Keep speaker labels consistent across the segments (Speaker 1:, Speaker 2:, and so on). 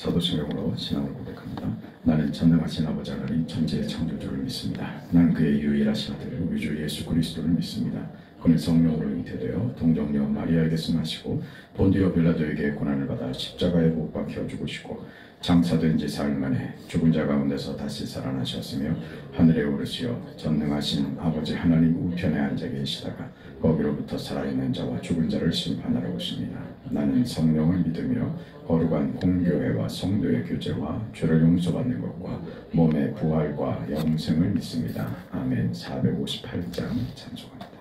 Speaker 1: 사도신경으로 신앙을 고백합니다. 나는 전능하신 아버지 하나님 천지의 창조주를 믿습니다. 나는 그의 유일하신 아들 우주 예수 그리스도를 믿습니다. 그는 성령으로 잉태되어 동정녀 마리아에게 승하시고 본디오 빌라도에게 고난을 받아 십자가에 못 박혀 죽으시고 장사된 지 사흘 만에 죽은 자 가운데서 다시 살아나셨으며 하늘에 오르시어 전능하신 아버지 하나님 우편에 앉아 계시다가 거기로부터 살아있는 자와 죽은 자를 심판하러 오십니다. 나는 성령을 믿으며 거룩한 공교회와 성도의 교제와 죄를 용서받는 것과 몸의 부활과 영생을 믿습니다. 아멘. 458장 찬송합니다.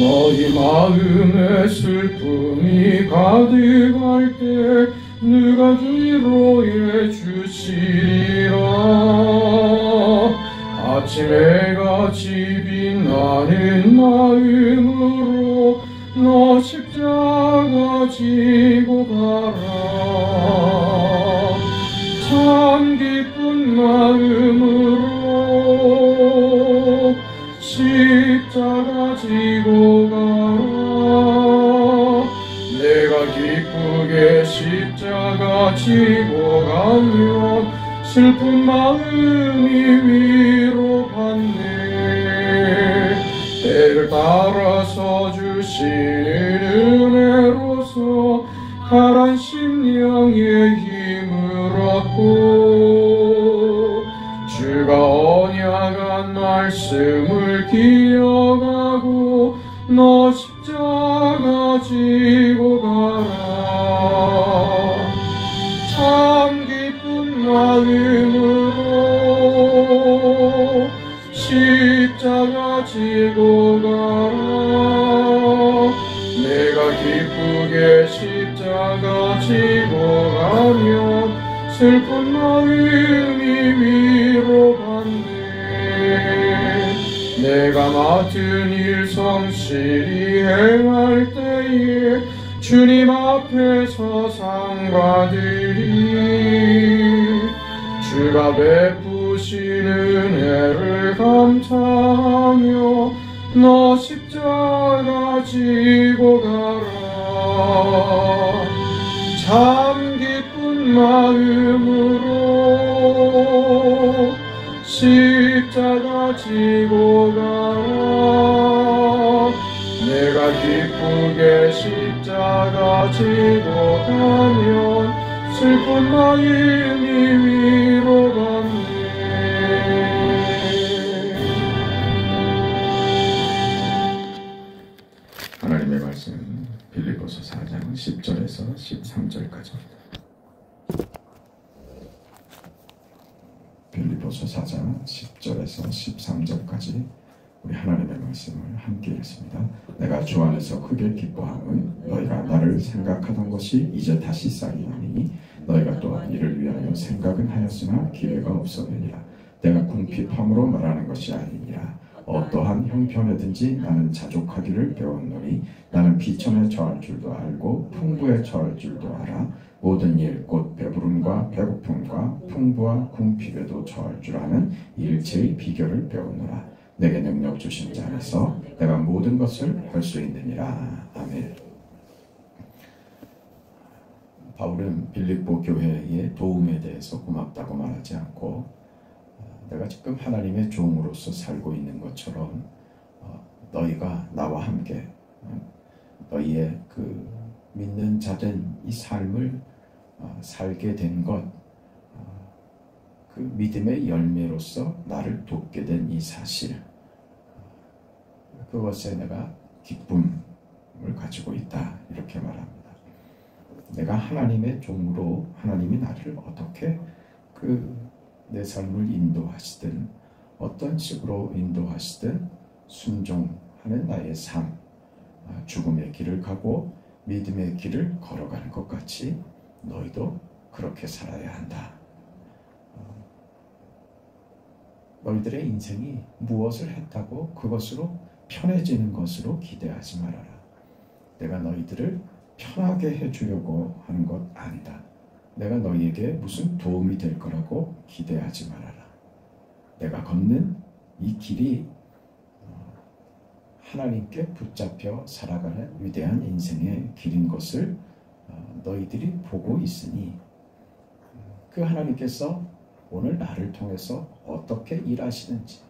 Speaker 2: 너희 마음에 슬픔이 가득할 때 누가 위로해 주시리라. 아침 해같이 빛나는 마음으로 너 십자가 지고 가라. 참 기쁜 마음으로 십자가 지고 가라. 내가 기쁘게 십자가 지고 가면 슬픈 마음이 위로받네. 때를 따라서 주시는 은혜로서 가란 심령의 힘을 얻고 주가 언약한 말씀을 기억하고 너 십자가 지고 가라. 참 기쁜 마음으로 십자가 지고 가라. 내가 기쁘게 십자가 지고 가면 슬픈 마음이 위로받네. 내가 맡은 일 성실히 행할 때에 주님 앞에서 상 받으리. 주가 베푸신 은혜를 감사하며 너 십자가 지고 가라. 참 기쁜 마음으로 십자가 지고 가라. 내가 기쁘게 십자가 지고 가면 슬픈 마음이 위로받네.
Speaker 1: 하나님의 말씀 빌립보서 4장 10절에서 13절까지입니다. 빌립보서 4장 10절에서 13절까지 우리 하나님의 말씀을 함께 읽습니다. 내가 주 안에서 크게 기뻐함은 너희가 나를 생각하던 것이 이제 다시 쌓이나니 너희가 또한 이를 위하여 생각은 하였으나 기회가 없었느니라. 내가 궁핍함으로 말하는 것이 아니니라. 어떠한 형편에든지 나는 자족하기를 배웠노니 나는 비천에 처할 줄도 알고 풍부에 처할 줄도 알아. 모든 일 곧 배부름과 배고픔과 풍부와 궁핍에도 처할 줄 아는 일체의 비결을 배우노라. 내게 능력 주신 자 안에서 내가 모든 것을 할 수 있느니라. 아멘. 바울은 빌립보 교회의 도움에 대해서 고맙다고 말하지 않고 내가 지금 하나님의 종으로서 살고 있는 것처럼 너희가 나와 함께 너희의 그 믿는 자된 이 삶을 살게 된 것, 그 믿음의 열매로서 나를 돕게 된 이 사실, 그것에 내가 기쁨을 가지고 있다 이렇게 말합니다. 내가 하나님의 종으로 하나님이 나를 어떻게 내 삶을 인도하시든 어떤 식으로 인도하시든 순종하는 나의 삶, 죽음의 길을 가고 믿음의 길을 걸어가는 것 같이 너희도 그렇게 살아야 한다. 너희들의 인생이 무엇을 했다고 그것으로 편해지는 것으로 기대하지 말아라. 내가 너희들을 편하게 해주려고 하는 것 아니다. 내가 너희에게 무슨 도움이 될 거라고 기대하지 말아라. 내가 걷는 이 길이 하나님께 붙잡혀 살아가는 위대한 인생의 길인 것을 너희들이 보고 있으니 그 하나님께서 오늘 나를 통해서 어떻게 일하시는지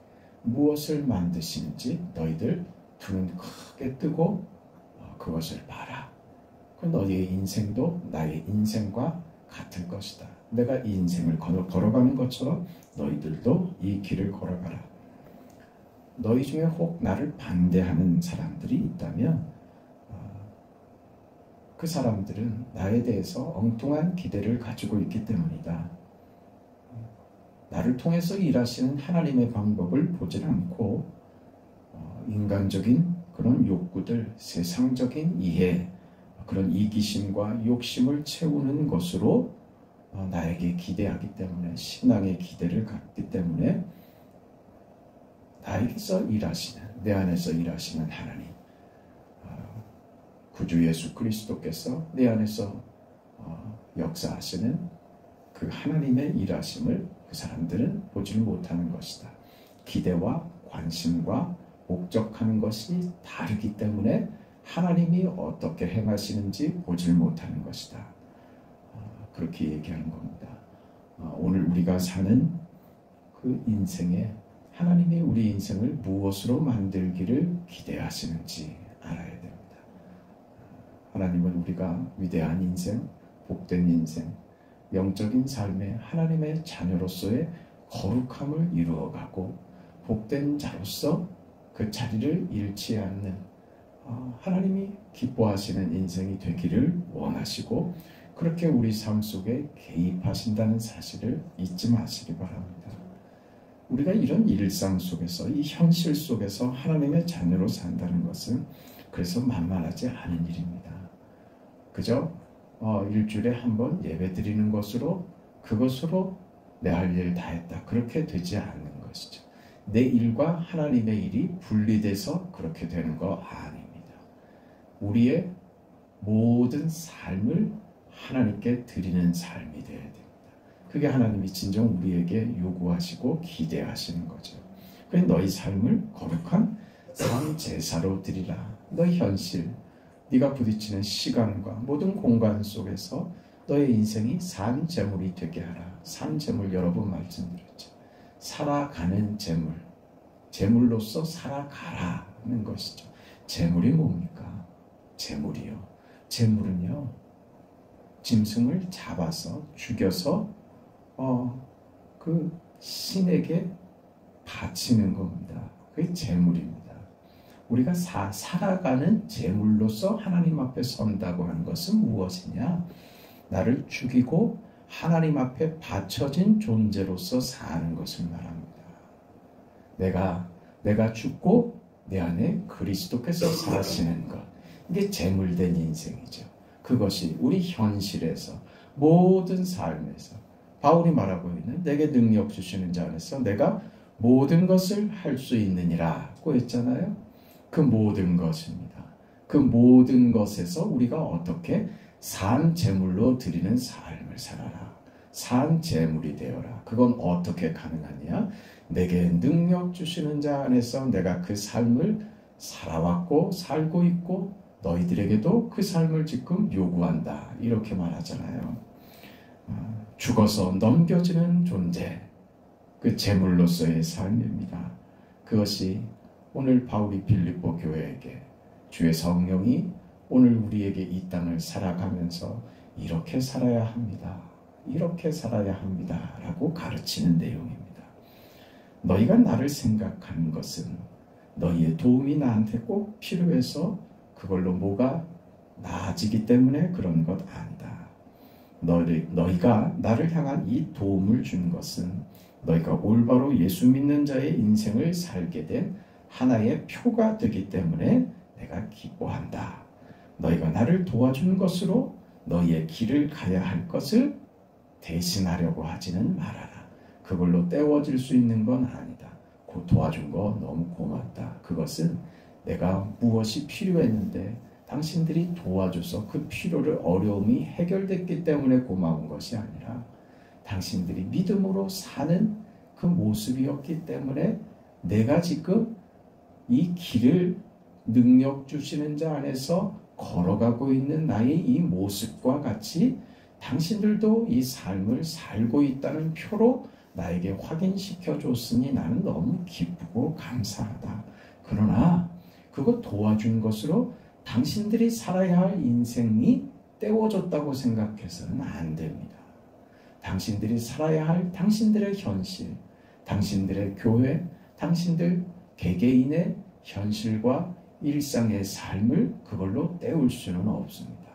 Speaker 1: 무엇을 만드시는지 너희들 두 눈 크게 뜨고 그것을 봐라. 그 너희의 인생도 나의 인생과 같을 것이다. 내가 이 인생을 걸어가는 것처럼 너희들도 이 길을 걸어가라. 너희 중에 혹 나를 반대하는 사람들이 있다면 그 사람들은 나에 대해서 엉뚱한 기대를 가지고 있기 때문이다. 나를 통해서 일하시는 하나님의 방법을 보질 않고 인간적인 그런 욕구들, 세상적인 이해, 그런 이기심과 욕심을 채우는 것으로 나에게 기대하기 때문에, 신앙의 기대를 갖기 때문에 나에게서 일하시는, 내 안에서 일하시는 하나님, 구주 예수 그리스도께서 내 안에서 역사하시는 그 하나님의 일하심을 그 사람들은 보지 못하는 것이다. 기대와 관심과 목적하는 것이 다르기 때문에 하나님이 어떻게 행하시는지 보지 못하는 것이다. 그렇게 얘기하는 겁니다. 오늘 우리가 사는 그 인생에 하나님이 우리 인생을 무엇으로 만들기를 기대하시는지 알아야 됩니다. 하나님은 우리가 위대한 인생, 복된 인생, 영적인 삶에 하나님의 자녀로서의 거룩함을 이루어가고 복된 자로서 그 자리를 잃지 않는 하나님이 기뻐하시는 인생이 되기를 원하시고 그렇게 우리 삶 속에 개입하신다는 사실을 잊지 마시기 바랍니다. 우리가 이런 일상 속에서, 이 현실 속에서 하나님의 자녀로 산다는 것은 그래서 만만하지 않은 일입니다. 그저 일주일에 한 번 예배 드리는 것으로, 그것으로 내 할 일 다 했다, 그렇게 되지 않는 것이죠. 내 일과 하나님의 일이 분리돼서 그렇게 되는 거 아닙니다. 우리의 모든 삶을 하나님께 드리는 삶이 되어야 됩니다. 그게 하나님이 진정 우리에게 요구하시고 기대하시는 거죠. 그래, 너희 삶을 거룩한 산 제사로 드리라. 너희 현실, 네가 부딪히는 시간과 모든 공간 속에서 너의 인생이 산 제물이 되게 하라. 산 제물 여러 번 말씀드렸죠. 살아가는 제물, 제물로서 살아가라는 것이죠. 제물이 뭡니까? 제물이요. 제물은요, 짐승을 잡아서 죽여서 그 신에게 바치는 겁니다. 그게 제물입니다. 우리가 살아가는 제물로서 하나님 앞에 선다고 하는 것은 무엇이냐? 나를 죽이고 하나님 앞에 바쳐진 존재로서 사는 것을 말합니다. 내가 죽고 내 안에 그리스도께서 사시는 것, 이게 제물된 인생이죠. 그것이 우리 현실에서, 모든 삶에서 바울이 말하고 있는 내게 능력 주시는 자 안에서 내가 모든 것을 할 수 있느니라고 했잖아요. 그 모든 것입니다. 그 모든 것에서 우리가 어떻게 산 제물로 드리는 삶을 살아라. 산 제물이 되어라. 그건 어떻게 가능하냐? 내게 능력 주시는 자 안에서 내가 그 삶을 살아왔고 살고 있고 너희들에게도 그 삶을 지금 요구한다. 이렇게 말하잖아요. 죽어서 넘겨지는 존재, 그 제물로서의 삶입니다. 그것이 오늘 바울이 빌립보 교회에게 주의 성령이 오늘 우리에게 이 땅을 살아가면서 이렇게 살아야 합니다. 이렇게 살아야 합니다. 라고 가르치는 내용입니다. 너희가 나를 생각하는 것은 너희의 도움이 나한테 꼭 필요해서 그걸로 뭐가 나아지기 때문에 그런 것 아니다. 너희가 나를 향한 이 도움을 준 것은 너희가 올바로 예수 믿는 자의 인생을 살게 된 하나의 표가 되기 때문에 내가 기뻐한다. 너희가 나를 도와준 것으로 너희의 길을 가야 할 것을 대신하려고 하지는 말아라. 그걸로 때워질 수 있는 건 아니다. 도와준 거 너무 고맙다. 그것은 내가 무엇이 필요했는데 당신들이 도와줘서 그 필요를 어려움이 해결됐기 때문에 고마운 것이 아니라 당신들이 믿음으로 사는 그 모습이었기 때문에 내가 지금 이 길을 능력 주시는 자 안에서 걸어가고 있는 나의 이 모습과 같이 당신들도 이 삶을 살고 있다는 표로 나에게 확인시켜 줬으니 나는 너무 기쁘고 감사하다. 그러나 그거 도와준 것으로 당신들이 살아야 할 인생이 때워졌다고 생각해서는 안 됩니다. 당신들이 살아야 할 당신들의 현실, 당신들의 교회, 당신들 개개인의 현실과 일상의 삶을 그걸로 때울 수는 없습니다.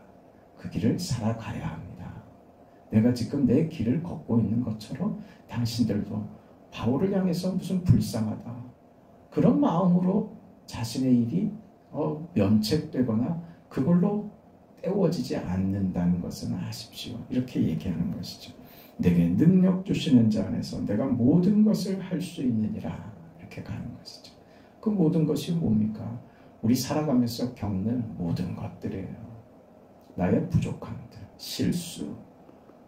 Speaker 1: 그 길을 살아가야 합니다. 내가 지금 내 길을 걷고 있는 것처럼 당신들도 바울을 향해서 무슨 불쌍하다 그런 마음으로 자신의 일이 면책되거나 그걸로 때워지지 않는다는 것은 아십시오. 이렇게 얘기하는 것이죠. 내게 능력 주시는 자 안에서 내가 모든 것을 할 수 있느니라 이렇게 가는 것이죠. 그 모든 것이 뭡니까? 우리 살아가면서 겪는 모든 것들이에요. 나의 부족함들, 실수,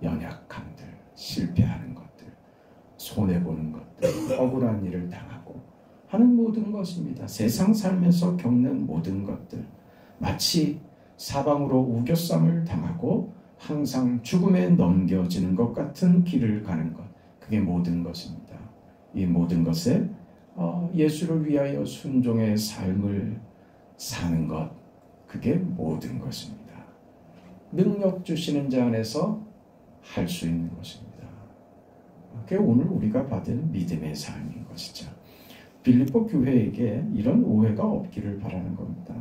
Speaker 1: 연약함들, 실패하는 것들, 손해보는 것들, 억울한 일을 당하고 하는 모든 것입니다. 세상 살면서 겪는 모든 것들, 마치 사방으로 우겨쌈을 당하고 항상 죽음에 넘겨지는 것 같은 길을 가는 것, 그게 모든 것입니다. 이 모든 것에 예수를 위하여 순종의 삶을 사는 것, 그게 모든 것입니다. 능력 주시는 자 안에서 할 수 있는 것입니다. 그게 오늘 우리가 받은 믿음의 삶인 것이죠. 빌립보 교회에게 이런 오해가 없기를 바라는 겁니다.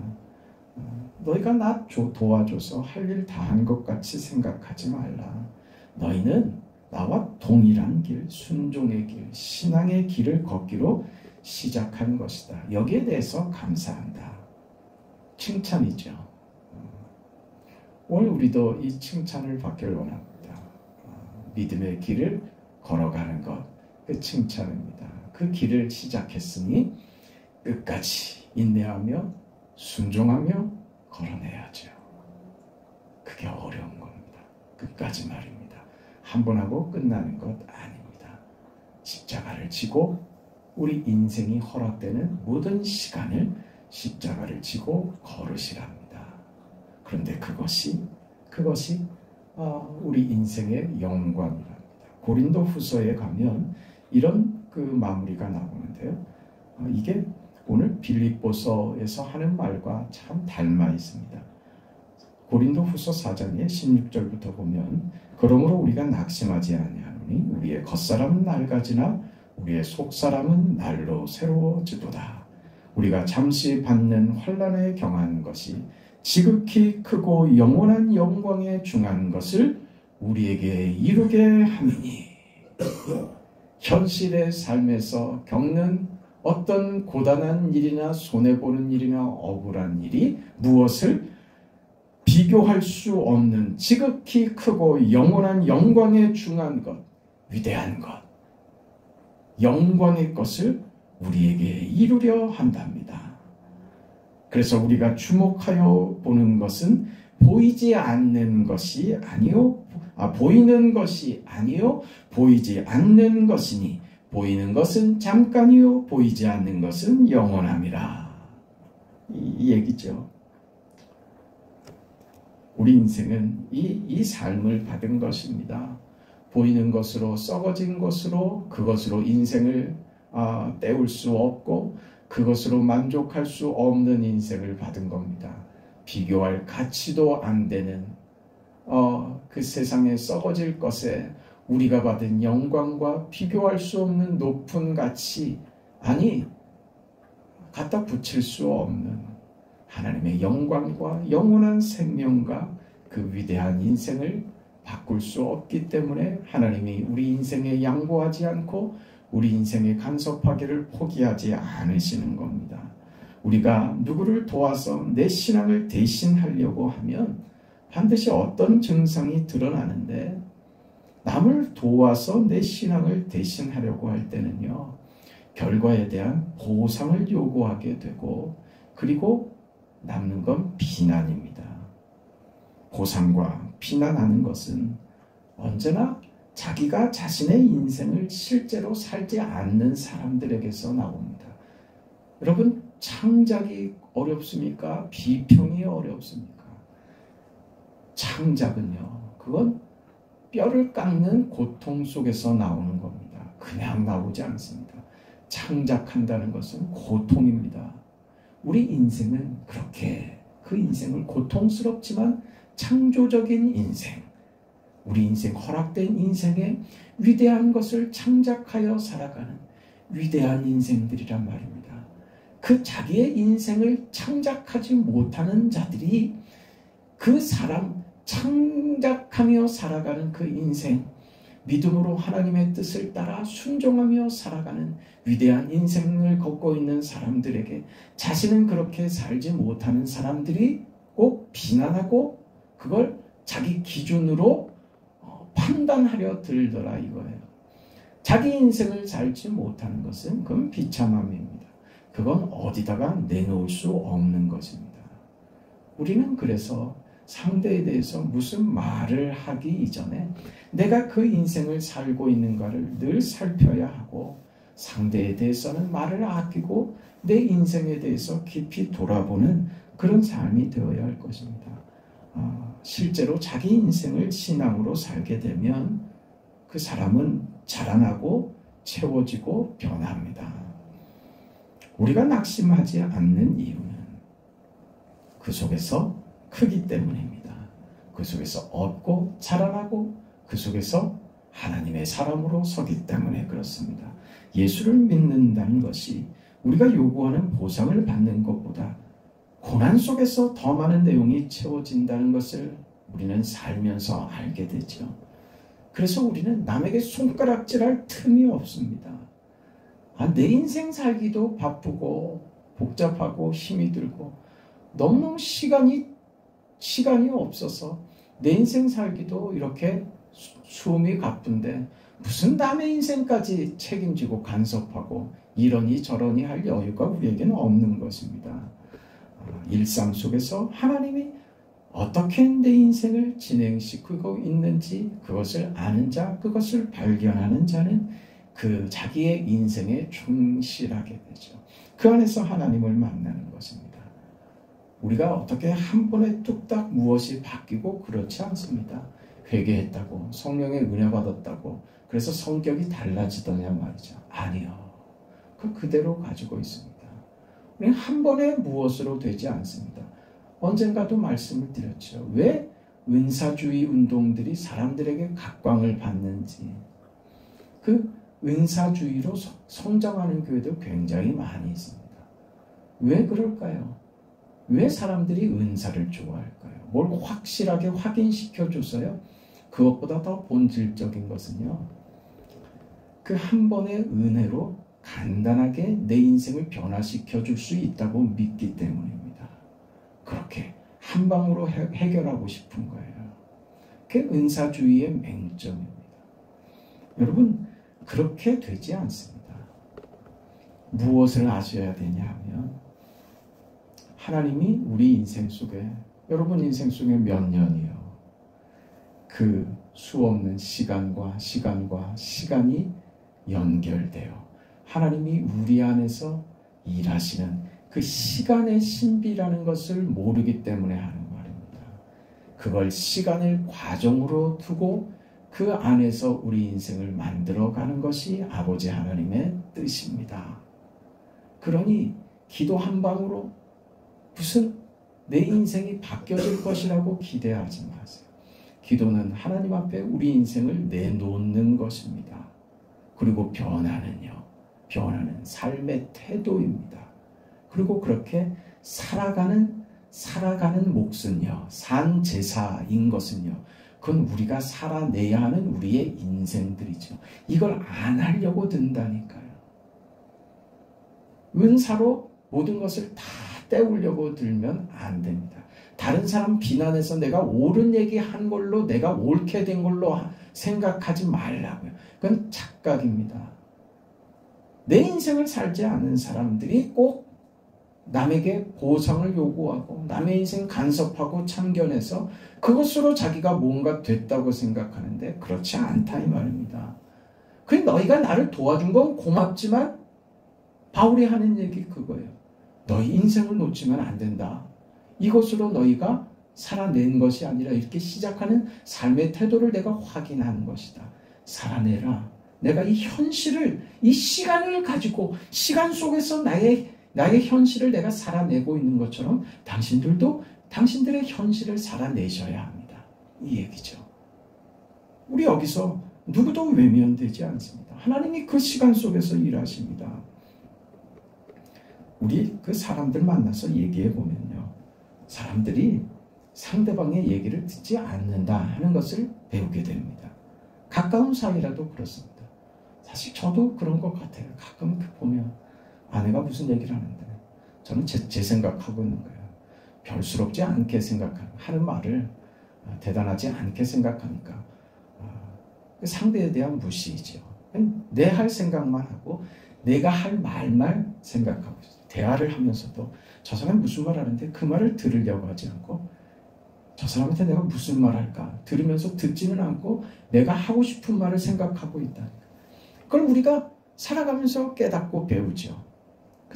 Speaker 1: 너희가 나 도와줘서 할 일 다 한 것 같이 생각하지 말라. 너희는 나와 동일한 길, 순종의 길, 신앙의 길을 걷기로 시작한 것이다. 여기에 대해서 감사한다. 칭찬이죠. 오늘 우리도 이 칭찬을 받기를 원합니다. 믿음의 길을 걸어가는 것, 그 칭찬입니다. 그 길을 시작했으니 끝까지 인내하며 순종하며 걸어내야죠. 그게 어려운 겁니다. 끝까지 말입니다. 한 번 하고 끝나는 것 아닙니다. 십자가를 지고 우리 인생이 허락되는 모든 시간을 십자가를 지고 걸으시랍니다. 그런데 그것이 우리 인생의 영광이랍니다. 고린도 후서에 가면 이런 그 마무리가 나오는데요. 이게 오늘 빌립보서에서 하는 말과 참 닮아 있습니다. 고린도 후서 4장의 16절부터 보면 그러므로 우리가 낙심하지 아니하노니 우리의 겉사람은 낡아지나 우리의 속사람은 날로 새로워지도다. 우리가 잠시 받는 환난에 경한 것이 지극히 크고 영원한 영광에 중한 것을 우리에게 이루게 함이니 현실의 삶에서 겪는 어떤 고단한 일이나 손해보는 일이나 억울한 일이 무엇을 비교할 수 없는 지극히 크고 영원한 영광에 중한 것, 위대한 것, 영광의 것을 우리에게 이루려 한답니다. 그래서 우리가 주목하여 보는 것은 보이지 않는 것이 아니요, 보이는 것이 아니요, 보이지 않는 것이니 보이는 것은 잠깐이요, 보이지 않는 것은 영원함이라. 이 얘기죠. 우리 인생은 이 삶을 받은 것입니다. 보이는 것으로, 썩어진 것으로, 그것으로 인생을 때울 수 없고 그것으로 만족할 수 없는 인생을 받은 겁니다. 비교할 가치도 안 되는 그 세상에 썩어질 것에 우리가 받은 영광과 비교할 수 없는 높은 가치, 아니 갖다 붙일 수 없는 하나님의 영광과 영원한 생명과 그 위대한 인생을 바꿀 수 없기 때문에 하나님이 우리 인생에 양보하지 않고 우리 인생에 간섭하기를 포기하지 않으시는 겁니다. 우리가 누구를 도와서 내 신앙을 대신하려고 하면 반드시 어떤 증상이 드러나는데, 남을 도와서 내 신앙을 대신하려고 할 때는요, 결과에 대한 보상을 요구하게 되고, 그리고 남는 건 비난입니다. 보상과 비난하는 것은 언제나 자기가 자신의 인생을 실제로 살지 않는 사람들에게서 나옵니다. 여러분, 창작이 어렵습니까? 비평이 어렵습니까? 창작은요, 그건 뼈를 깎는 고통 속에서 나오는 겁니다. 그냥 나오지 않습니다. 창작한다는 것은 고통입니다. 우리 인생은 그렇게 그 인생을 고통스럽지만 창조적인 인생, 우리 인생, 허락된 인생에 위대한 것을 창작하여 살아가는 위대한 인생들이란 말입니다. 그 자기의 인생을 창작하지 못하는 자들이 그 사람, 창작하며 살아가는 그 인생, 믿음으로 하나님의 뜻을 따라 순종하며 살아가는 위대한 인생을 걷고 있는 사람들에게 자신은 그렇게 살지 못하는 사람들이 꼭 비난하고 그걸 자기 기준으로 판단하려 들더라 이거예요. 자기 인생을 살지 못하는 것은 그건 비참함입니다. 그건 어디다가 내놓을 수 없는 것입니다. 우리는 그래서 상대에 대해서 무슨 말을 하기 이전에 내가 그 인생을 살고 있는가를 늘 살펴야 하고, 상대에 대해서는 말을 아끼고 내 인생에 대해서 깊이 돌아보는 그런 삶이 되어야 할 것입니다. 실제로 자기 인생을 신앙으로 살게 되면 그 사람은 자라나고 채워지고 변합니다. 우리가 낙심하지 않는 이유는 그 속에서 크기 때문입니다. 그 속에서 얻고 자라나고 그 속에서 하나님의 사람으로 서기 때문에 그렇습니다. 예수를 믿는다는 것이 우리가 요구하는 보상을 받는 것보다 고난 속에서 더 많은 내용이 채워진다는 것을 우리는 살면서 알게 되죠. 그래서 우리는 남에게 손가락질할 틈이 없습니다. 내 인생 살기도 바쁘고 복잡하고 힘이 들고 너무너무 시간이 없어서 내 인생 살기도 이렇게 숨이 가쁜데 무슨 남의 인생까지 책임지고 간섭하고 이러니 저러니 할 여유가 우리에게는 없는 것입니다. 일상 속에서 하나님이 어떻게 내 인생을 진행시키고 있는지 그것을 아는 자, 그것을 발견하는 자는 그 자기의 인생에 충실하게 되죠. 그 안에서 하나님을 만나는 것입니다. 우리가 어떻게 한 번에 뚝딱 무엇이 바뀌고 그렇지 않습니다. 회개했다고, 성령의 은혜 받았다고, 그래서 성격이 달라지더냐 말이죠. 아니요. 그대로 가지고 있습니다. 우리는 한 번에 무엇으로 되지 않습니다. 언젠가도 말씀을 드렸죠. 왜 은사주의 운동들이 사람들에게 각광을 받는지. 그 은사주의로 성장하는 교회도 굉장히 많이 있습니다. 왜 그럴까요? 왜 사람들이 은사를 좋아할까요? 뭘 확실하게 확인시켜줘서요? 그것보다 더 본질적인 것은요, 그 한 번의 은혜로 간단하게 내 인생을 변화시켜 줄 수 있다고 믿기 때문입니다. 그렇게 한 방으로 해결하고 싶은 거예요. 그게 은사주의의 맹점입니다. 여러분, 그렇게 되지 않습니다. 무엇을 아셔야 되냐 하면 하나님이 우리 인생 속에, 여러분 인생 속에 몇 년이요, 그 수없는 시간과 시간이 연결되어 하나님이 우리 안에서 일하시는 그 시간의 신비라는 것을 모르기 때문에 하는 말입니다. 그걸 시간을 과정으로 두고 그 안에서 우리 인생을 만들어가는 것이 아버지 하나님의 뜻입니다. 그러니 기도 한 방으로 무슨 내 인생이 바뀌어질 것이라고 기대하지 마세요. 기도는 하나님 앞에 우리 인생을 내놓는 것입니다. 그리고 변화는 삶의 태도입니다. 그리고 그렇게 살아가는 몫은요, 산 제사인 것은요, 그건 우리가 살아내야 하는 우리의 인생들이죠. 이걸 안 하려고 든다니까요. 은사로 모든 것을 다 때우려고 들면 안 됩니다. 다른 사람 비난해서 내가 옳은 얘기한 걸로 내가 옳게 된 걸로 생각하지 말라고요. 그건 착각입니다. 내 인생을 살지 않은 사람들이 꼭
Speaker 3: 남에게 보상을 요구하고 남의 인생 간섭하고 참견해서 그것으로 자기가 뭔가 됐다고 생각하는데 그렇지 않다 이 말입니다. 그 너희가 나를 도와준 건 고맙지만 바울이 하는 얘기 그거예요. 너희 인생을 놓치면 안 된다. 이것으로 너희가 살아낸 것이 아니라 이렇게 시작하는 삶의 태도를 내가 확인하는 것이다. 살아내라. 내가 이 현실을, 이 시간을 가지고 시간 속에서 나의 현실을 내가 살아내고 있는 것처럼 당신들도 당신들의 현실을 살아내셔야 합니다. 이 얘기죠. 우리 여기서 누구도 외면되지 않습니다. 하나님이 그 시간 속에서 일하십니다. 우리 그 사람들 만나서 얘기해 보면요. 사람들이 상대방의 얘기를 듣지 않는다 하는 것을 배우게 됩니다. 가까운 사이라도 그렇습니다. 사실 저도 그런 것 같아요. 가끔 보면 아내가 무슨 얘기를 하는데 저는 제 생각하고 있는 거예요. 별스럽지 않게 하는 말을 대단하지 않게 생각하니까 상대에 대한 무시이죠. 내 할 생각만 하고 내가 할 말만 생각하고 있어요. 대화를 하면서도 저 사람이 무슨 말 하는데 그 말을 들으려고 하지 않고 저 사람한테 내가 무슨 말 할까 들으면서 듣지는 않고 내가 하고 싶은 말을 생각하고 있다니까. 그걸 우리가 살아가면서 깨닫고 배우죠.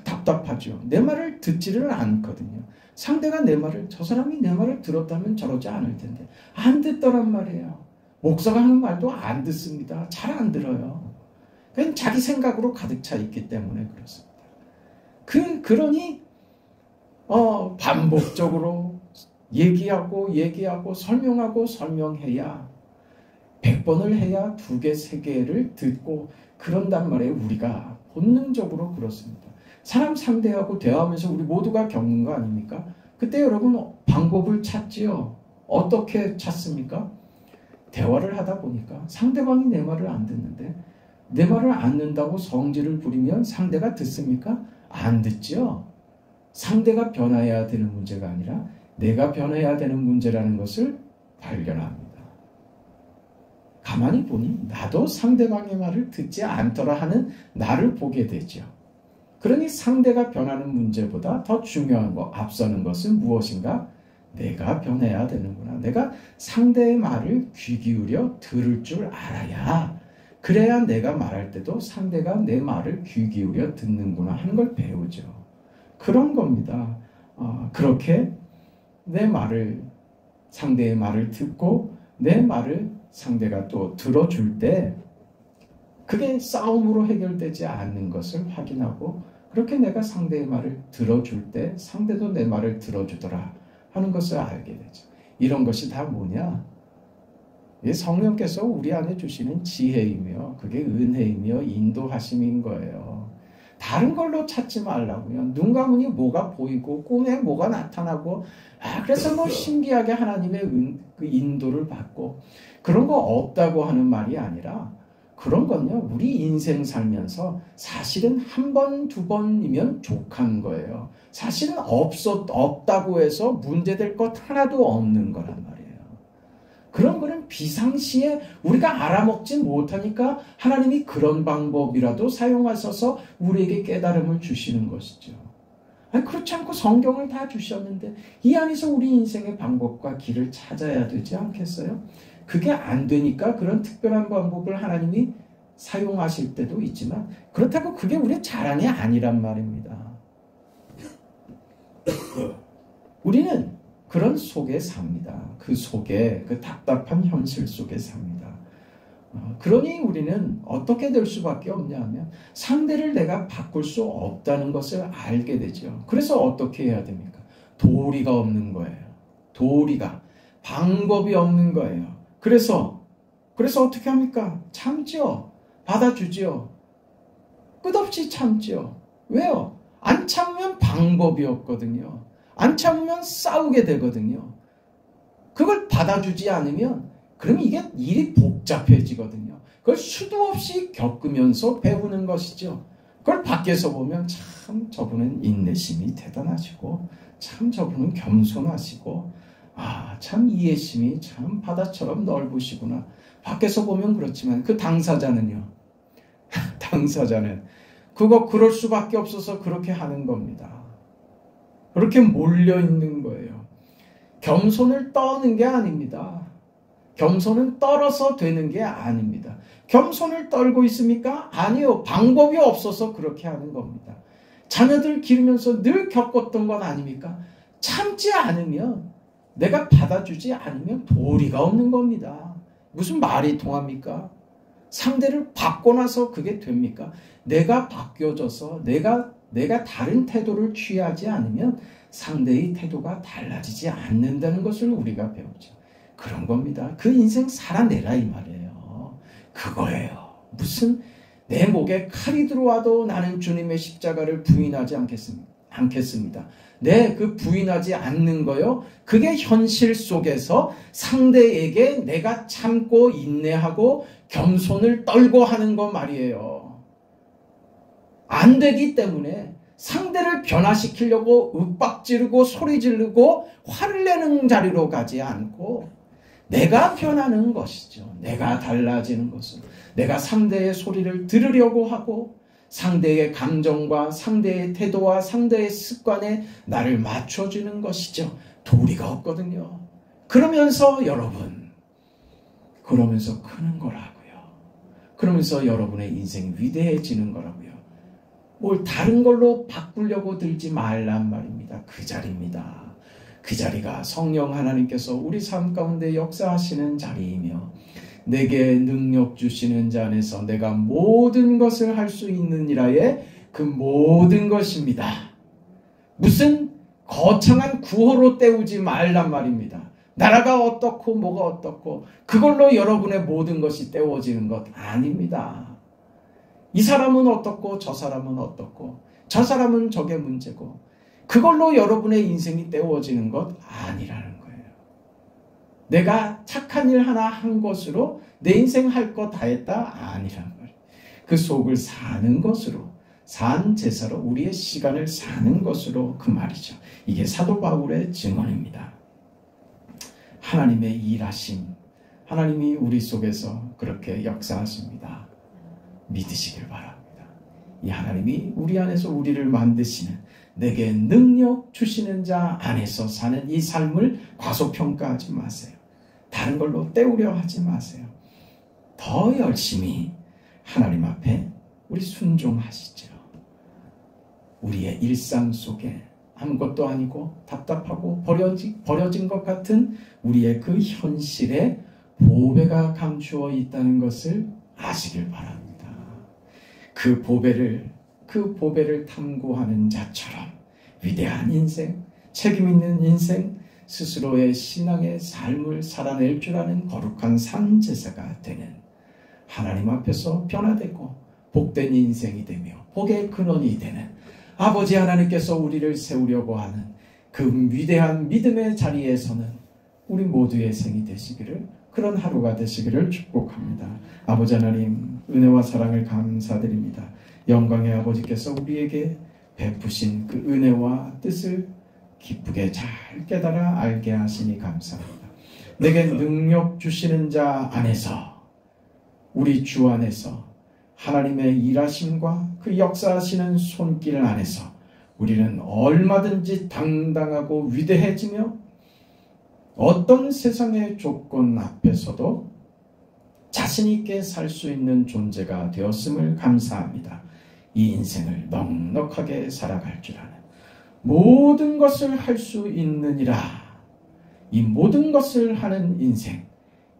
Speaker 3: 답답하죠. 내 말을 듣지를 않거든요. 상대가 저 사람이 내 말을 들었다면 저러지 않을 텐데 안 듣더란 말이에요. 목사가 하는 말도 안 듣습니다. 잘 안 들어요. 그냥 자기 생각으로 가득 차 있기 때문에 그렇습니다. 그러니 반복적으로 얘기하고 설명해야 100번을 해야 2개, 3개를 듣고 그런단 말이에요. 우리가 본능적으로 그렇습니다. 사람 상대하고 대화하면서 우리 모두가 겪는 거 아닙니까? 그때 여러분 방법을 찾지요. 어떻게 찾습니까? 대화를 하다 보니까 상대방이 내 말을 안 듣는데 내 말을 안 듣는다고 성질을 부리면 상대가 듣습니까? 안 듣죠. 상대가 변화해야 되는 문제가 아니라 내가 변해야 되는 문제라는 것을 발견합니다. 가만히 보니 나도 상대방의 말을 듣지 않더라 하는 나를 보게 되죠. 그러니 상대가 변하는 문제보다 더 중요한 거, 앞서는 것은 무엇인가? 내가 변해야 되는구나. 내가 상대의 말을 귀 기울여 들을 줄 알아야 그래야 내가 말할 때도 상대가 내 말을 귀 기울여 듣는구나 하는 걸 배우죠. 그런 겁니다. 그렇게 상대의 말을 듣고 내 말을 상대가 또 들어줄 때 그게 싸움으로 해결되지 않는 것을 확인하고 그렇게 내가 상대의 말을 들어줄 때 상대도 내 말을 들어주더라 하는 것을 알게 되죠. 이런 것이 다 뭐냐? 성령께서 우리 안에 주시는 지혜이며 그게 은혜이며 인도하심인 거예요. 다른 걸로 찾지 말라고요. 눈 감으니 뭐가 보이고 꿈에 뭐가 나타나고 그래서 신기하게 하나님의 그 인도를 받고 그런 거 없다고 하는 말이 아니라 그런 건요. 우리 인생 살면서 사실은 1번, 2번이면 족한 거예요. 사실은 없다고 해서 문제될 것 하나도 없는 거란 말이에요. 그런 거는 비상시에 우리가 알아먹지 못하니까 하나님이 그런 방법이라도 사용하셔서 우리에게 깨달음을 주시는 것이죠. 그렇지 않고 성경을 다 주셨는데 이 안에서 우리 인생의 방법과 길을 찾아야 되지 않겠어요? 그게 안 되니까 그런 특별한 방법을 하나님이 사용하실 때도 있지만 그렇다고 그게 우리의 자랑이 아니란 말입니다. 우리는 그런 속에 삽니다. 그 속에 그 답답한 현실 속에 삽니다. 그러니 우리는 어떻게 될 수밖에 없냐 하면 상대를 내가 바꿀 수 없다는 것을 알게 되죠. 그래서 어떻게 해야 됩니까? 도리가 없는 거예요. 방법이 없는 거예요. 그래서 어떻게 합니까? 참죠. 받아주죠. 끝없이 참죠. 왜요? 안 참으면 방법이 없거든요. 안 참으면 싸우게 되거든요. 그걸 받아주지 않으면 그럼 이게 일이 복잡해지거든요. 그걸 수도 없이 겪으면서 배우는 것이죠. 그걸 밖에서 보면 참 저분은 인내심이 대단하시고 참 저분은 겸손하시고 참 이해심이 참 바다처럼 넓으시구나. 밖에서 보면 그렇지만 그 당사자는요. 당사자는 그럴 수밖에 없어서 그렇게 하는 겁니다. 그렇게 몰려 있는 거예요. 겸손을 떠는 게 아닙니다. 겸손은 떨어서 되는 게 아닙니다. 겸손을 떨고 있습니까? 아니요. 방법이 없어서 그렇게 하는 겁니다. 자녀들 기르면서 늘 겪었던 건 아닙니까? 참지 않으면, 내가 받아주지 않으면 도리가 없는 겁니다. 무슨 말이 통합니까? 상대를 받고 나서 그게 됩니까? 내가 바뀌어져서 내가 다른 태도를 취하지 않으면 상대의 태도가 달라지지 않는다는 것을 우리가 배우죠. 그런 겁니다. 그 인생 살아내라 이 말이에요. 그거예요. 무슨 내 목에 칼이 들어와도 나는 주님의 십자가를 부인하지 않겠습니다. 네, 그 부인하지 않는 거요. 그게 현실 속에서 상대에게 내가 참고 인내하고 겸손을 떨고 하는 거 말이에요. 안 되기 때문에 상대를 변화시키려고 윽박지르고 소리 지르고 화를 내는 자리로 가지 않고 내가 변하는 것이죠. 내가 달라지는 것은 내가 상대의 소리를 들으려고 하고 상대의 감정과 상대의 태도와 상대의 습관에 나를 맞춰주는 것이죠. 도리가 없거든요. 그러면서 여러분, 그러면서 크는 거라고요. 그러면서 여러분의 인생이 위대해지는 거라고요. 뭘 다른 걸로 바꾸려고 들지 말란 말입니다. 그 자리입니다. 그 자리가 성령 하나님께서 우리 삶 가운데 역사하시는 자리이며 내게 능력 주시는 자 안에서 내가 모든 것을 할 수 있느니라의 그 모든 것입니다. 무슨 거창한 구호로 때우지 말란 말입니다. 나라가 어떻고 뭐가 어떻고 그걸로 여러분의 모든 것이 때워지는 것 아닙니다. 이 사람은 어떻고 저 사람은 어떻고 저 사람은 저게 문제고 그걸로 여러분의 인생이 때워지는 것 아니라는 거예요. 내가 착한 일 하나 한 것으로 내 인생 할 거 다 했다? 아니란 말이에요. 그 속을 사는 것으로, 산 제사로 우리의 시간을 사는 것으로 그 말이죠. 이게 사도 바울의 증언입니다. 하나님의 일하심, 하나님이 우리 속에서 그렇게 역사하십니다. 믿으시길 바랍니다. 이 하나님이 우리 안에서 우리를 만드시는, 내게 능력 주시는 자 안에서 사는 이 삶을 과소평가하지 마세요. 다른 걸로 때우려 하지 마세요. 더 열심히 하나님 앞에 우리 순종하시죠. 우리의 일상 속에 아무것도 아니고 답답하고 버려진 것 같은 우리의 그 현실에 보배가 감추어 있다는 것을 아시길 바랍니다. 그 보배를 탐구하는 자처럼 위대한 인생, 책임 있는 인생, 스스로의 신앙의 삶을 살아낼 줄 아는 거룩한 산제사가 되는 하나님 앞에서 변화되고 복된 인생이 되며 복의 근원이 되는 아버지 하나님께서 우리를 세우려고 하는 그 위대한 믿음의 자리에서는 우리 모두의 생이 되시기를, 그런 하루가 되시기를 축복합니다. 아버지 하나님, 은혜와 사랑을 감사드립니다. 영광의 아버지께서 우리에게 베푸신 그 은혜와 뜻을 기쁘게 잘 깨달아 알게 하시니 감사합니다. 내게 능력 주시는 자 안에서, 우리 주 안에서 하나님의 일하심과 그 역사하시는 손길 안에서 우리는 얼마든지 당당하고 위대해지며 어떤 세상의 조건 앞에서도 자신 있게 살 수 있는 존재가 되었음을 감사합니다. 이 인생을 넉넉하게 살아갈 줄 아는, 모든 것을 할 수 있느니라. 이 모든 것을 하는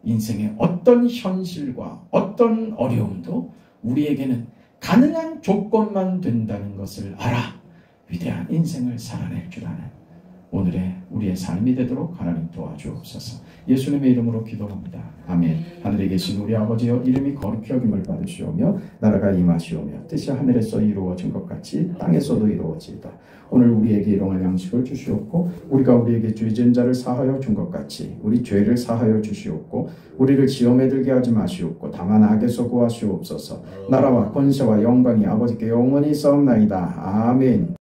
Speaker 3: 인생의 어떤 현실과 어떤 어려움도 우리에게는 가능한 조건만 된다는 것을 알아 위대한 인생을 살아낼 줄 아는 오늘의 우리의 삶이 되도록 하나님 도와주옵소서. 예수님의 이름으로 기도합니다. 아멘. 하늘에 계신 우리 아버지여, 이름이 거룩히 여김을 받으시오며 나라가 임하시오며 뜻이 하늘에서 이루어진 것 같이 땅에서도 이루어지이다. 오늘 우리에게 일용할 양식을 주시옵고 우리가 우리에게 죄 지은 자를 사하여 준 것 같이 우리 죄를 사하여 주시옵고 우리를 시험에 들게 하지 마시옵고 다만 악에서 구하시옵소서. 나라와 권세와 영광이 아버지께 영원히 있사옵나이다. 아멘.